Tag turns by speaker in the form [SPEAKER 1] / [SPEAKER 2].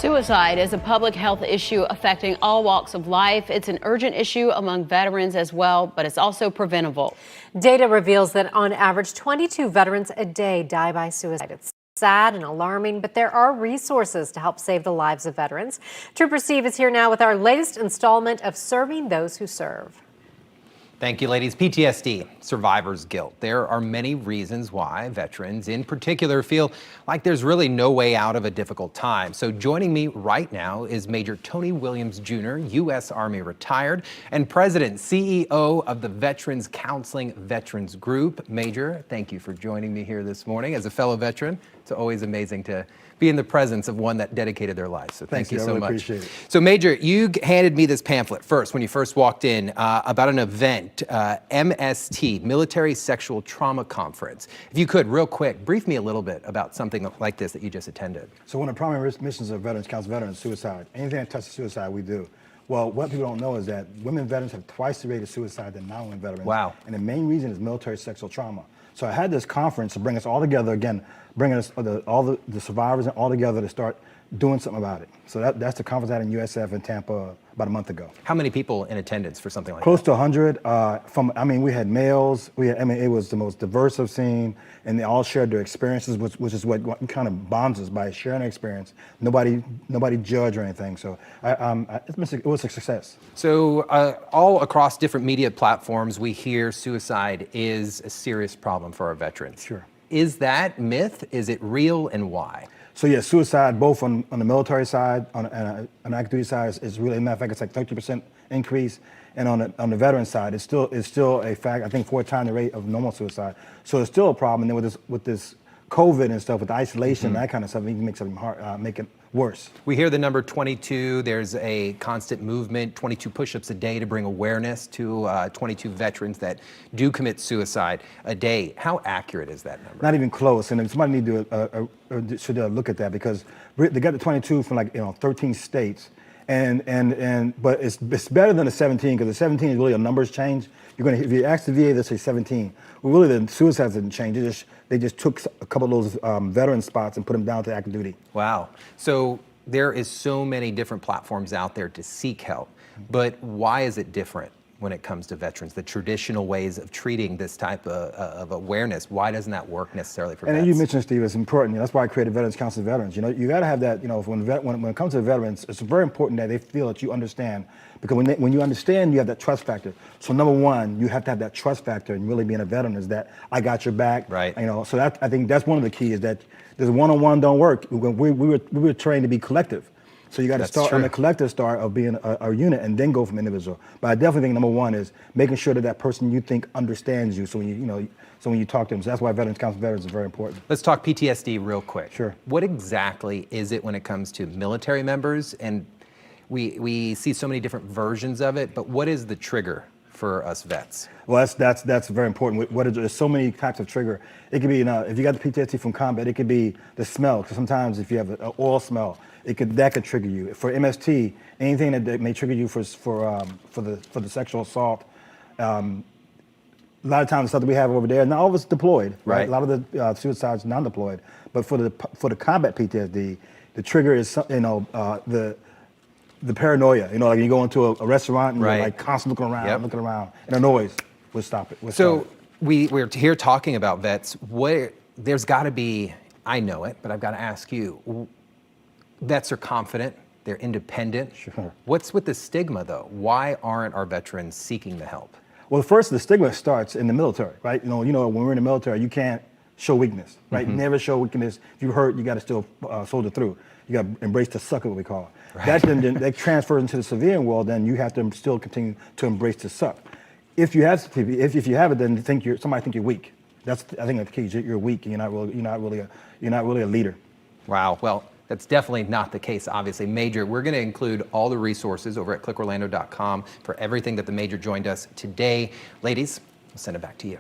[SPEAKER 1] Suicide is a public health issue affecting all walks of life. It's an urgent issue among veterans as well, but it's also preventable.
[SPEAKER 2] Data reveals that on average, 22 veterans a day die by suicide. It's sad and alarming, but there are resources to help save the lives of veterans. Trooper Steve is here now with our latest installment of Serving Those Who Serve.
[SPEAKER 3] Thank you, ladies. PTSD, survivor's guilt. There are many reasons why veterans in particular feel like there's really no way out of a difficult time. So joining me right now is Major Tony Williams Jr., U.S. Army retired, and President, CEO of the Veterans Counseling Veterans Group. Major, thank you for joining me here this morning. As a fellow veteran, it's always amazing to be in the presence of one that dedicated their life. So thank you so much.
[SPEAKER 4] Appreciate it.
[SPEAKER 3] So Major, you handed me this pamphlet first when you first walked in about an event, MST, Military Sexual Trauma Conference. If you could, real quick, brief me a little bit about something like this that you just attended.
[SPEAKER 4] So one of the primary missions of Veterans Counsel Veterans is suicide. Anything that touches suicide, we do. Well, what people don't know is that women veterans have twice the rate of suicide than non-women veterans.
[SPEAKER 3] Wow.
[SPEAKER 4] And the main reason is military sexual trauma. So I had this conference to bring us all together, again, bringing us all the survivors all together to start doing something about it. So that's the conference I had in USF in Tampa about a month ago.
[SPEAKER 3] How many people in attendance for something like
[SPEAKER 4] Close
[SPEAKER 3] that?
[SPEAKER 4] to 100. We had males. It was the most diverse I've seen, and they all shared their experiences, which is what kind of bonds us by sharing their experience. Nobody judged or anything. So it was a success.
[SPEAKER 3] So all across different media platforms, we hear suicide is a serious problem for our veterans.
[SPEAKER 4] Sure.
[SPEAKER 3] Is that myth? Is it real, and why?
[SPEAKER 4] So yeah, suicide both on the military side, on active duty side is really, matter of fact, it's like 30% increase, and on the veteran side, it's still a fact. I think 4 times the rate of normal suicide. So it's still a problem. And then with this COVID and stuff, with the isolation, that kind of stuff, it can make something hard, make it worse.
[SPEAKER 3] We hear the number 22. There's a constant movement, 22 push-ups a day to bring awareness to 22 veterans that do commit suicide a day. How accurate is that number?
[SPEAKER 4] Not even close. And somebody need to should look at that, because they got the 22 from 13 states. But it's better than the 17, because the 17 is really a numbers change. If you ask the VA, they'll say 17. Well, really, the suicides didn't change. They just took a couple of those veteran spots and put them down to active duty.
[SPEAKER 3] Wow. So there is so many different platforms out there to seek help, but why is it different when it comes to veterans? The traditional ways of treating this type of awareness, why doesn't that work necessarily for vets?
[SPEAKER 4] And you mentioned, Steve, it's important. That's why I created Veterans Council Veterans. You got to have that. When it comes to veterans, it's very important that they feel that you understand, because when you understand, you have that trust factor. So number one, you have to have that trust factor, and really being a veteran is that I got your back.
[SPEAKER 3] Right.
[SPEAKER 4] So I think that's one of the keys, that there's one-on-one don't work. We were trained to be collective. So you got to start on the collective start of being a unit, and then go from individual. But I definitely think number one is making sure that person you think understands you. So when you talk to them, so that's why Veterans Council Veterans is very important.
[SPEAKER 3] Let's talk PTSD real quick.
[SPEAKER 4] Sure.
[SPEAKER 3] What exactly is it when it comes to military members? And we see so many different versions of it, but what is the trigger for us vets?
[SPEAKER 4] Well, that's very important. There's so many types of trigger. It could be, if you got the PTSD from combat, it could be the smell. Because sometimes if you have an oil smell, that could trigger you. For MST, anything that may trigger you for the sexual assault. A lot of times the stuff that we have over there, not all of it's deployed, right? A lot of the suicides non-deployed. But for the combat PTSD, the trigger is the paranoia. Like you go into a restaurant and you're like constantly looking around, and a noise would stop it.
[SPEAKER 3] We're here talking about vets. There's got to be, I know it, but I've got to ask you. Vets are confident, they're independent.
[SPEAKER 4] Sure.
[SPEAKER 3] What's with the stigma, though? Why aren't our veterans seeking the help?
[SPEAKER 4] Well, first, the stigma starts in the military, right? When we're in the military, you can't show weakness, right? Never show weakness. If you're hurt, you got to still soldier through. You got to embrace the suck, what we call it. Right. That transfers into the civilian world. Then you have to still continue to embrace the suck. If you have it, then somebody think you're weak. I think that's the key. You're weak, and you're not really a leader.
[SPEAKER 3] Wow. Well, that's definitely not the case, obviously. Major, we're going to include all the resources over at clickorlando.com for everything that the Major joined us today. Ladies, I'll send it back to you.